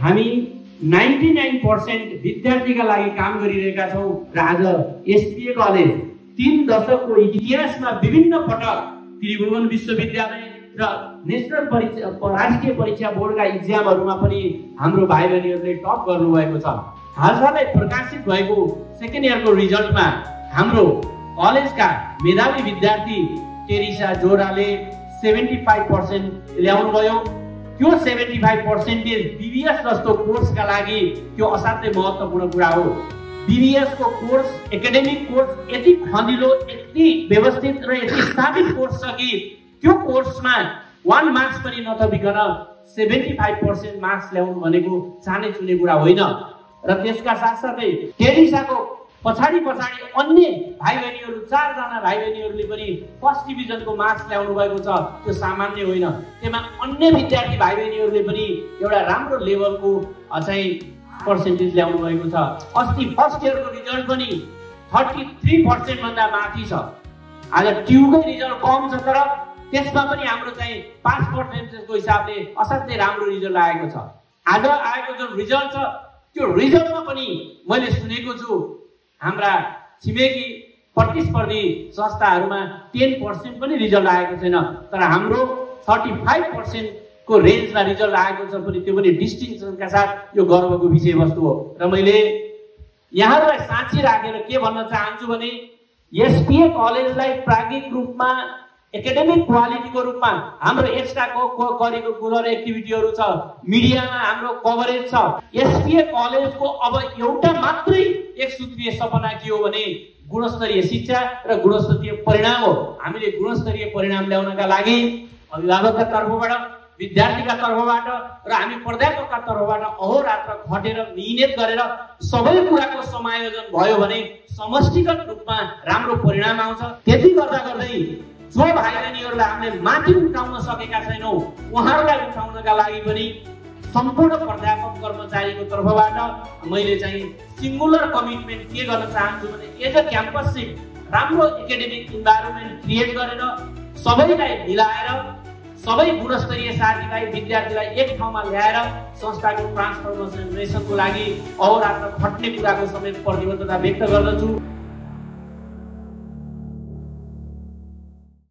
हामी 99% विद्यार्थीका लागि काम गरिरहेका छौँ र आज एसपीए कलेज 3 दशकको इतिहासमा विभिन्न पटक त्रिभुवन विश्वविद्यालय र नेशनल राष्ट्रिय परीक्षा बोर्डका इक्जामहरुमा पनि हाम्रो भाइ बहिनीहरूले टप गर्नुभएको छ। हालसालै प्रकाशित भएको सेकेन्ड इयरको रिजल्टमा हाम्रो कलेजका मेधावी विद्यार्थी टेरिसा जोराले 75% ल्याउनु भयो। त्यो 75% बीबीएस जस्तो कोर्सका लागि त्यो असाध्यै महत्त्वपूर्ण कुरा हो। बीबीएस को कोर्स एकाडेमिक कोर्स यति खँदिलो, यति व्यवस्थित र यति स्थापित कोर्स छ कि त्यो कोर्समा 1 मार्क्स पनि नथपिकन 75% मार्क्स ल्याउनु भनेको चाने चुने कुरा होइन। र त्यसका साथसाथै टेरिसाको पछाडि अन्य भाइ बहिनीहरू 4 जना भाइ बहिनीहरूले पनि फर्स्ट डिभिजनको मार्क्स ल्याउनु भएको छ। त्यो सामान्य होइन। त्यसमा अन्य विद्यार्थी भाइ बहिनीहरूले पनि एउटा राम्रो लेभलको चाहिँ पर्सेन्टेज ल्याउनु भएको छ। अस्ति फर्स्ट इयरको रिजल्ट पनि 33% भन्दा माथि छ। आज ट्युको रिजल्ट कम छ तर त्यसमा पनि हाम्रो चाहिँ पास पर्सेन्टेजको हिसाबले असाध्यै राम्रो रिजल्ट आएको छ। आज आएको जुन रिजल्ट छ त्यो रिजल्टमा पनि मैले सुनेको छु हाम्रा छिमेकी प्रतिस्पर्धी संस्थाहरूमा 10% पनि रिजल्ट आएको छैन, तर हाम्रो 35% को रेन्जमा रिजल्ट आएको छ पनि, त्यो पनि डिस्टिङसनका साथ। यो गर्वको विषयवस्तु हो। र मैले यहाँहरूलाई साँची राखेर के भन्न चाहन्छु भने एसपीए कलेजलाई प्राज्ञिक रूपमा एकाडेमिक क्वालिटीको रूपमा हाम्रो एक्स्ट्रा करिकुलर एक्टिभिटीहरू छ, मिडियामा हाम्रो कभरेज छ। एसपीए कलेजको अब एउटा मात्रै एक सूत्रीय सपना के हो भने गुणस्तरीय शिक्षा र गुणस्तरीय परिणाम हो। हामीले गुणस्तरीय परिणाम ल्याउनका लागि अभिभावकका तर्फबाट, विद्यार्थीका तर्फबाट र हामी प्राध्यापकका तर्फबाट अहोरात्र खटेर मिहिनेत गरेर सबै कुराको समायोजन भयो भने समष्टिगत रूपमा राम्रो परिणाम आउँछ। त्यति गर्दै जो भाइ बहिनीहरूलाई हामीले माथि उठाउन सकेका छैनौँ उहाँहरूलाई उठाउनका लागि पनि सम्पूर्ण प्राध्यापक कर्मचारीको तर्फबाट मैले चाहिँ सिंगुलर कमिटमेन्ट के गर्न चाहन्छु भने एज अ क्याम्पस राम्रो एकाडेमिक इन्भाइरोमेन्ट क्रिएट गरेर सबैलाई मिलाएर सबै गुणस्तरीय साथीभाइ विद्यार्थीलाई एक ठाउँमा ल्याएर संस्थाको ट्रान्सफर्मेसनको लागि अहोरात्र खट्ने कुराको समेत प्रतिबद्धता व्यक्त गर्दछु।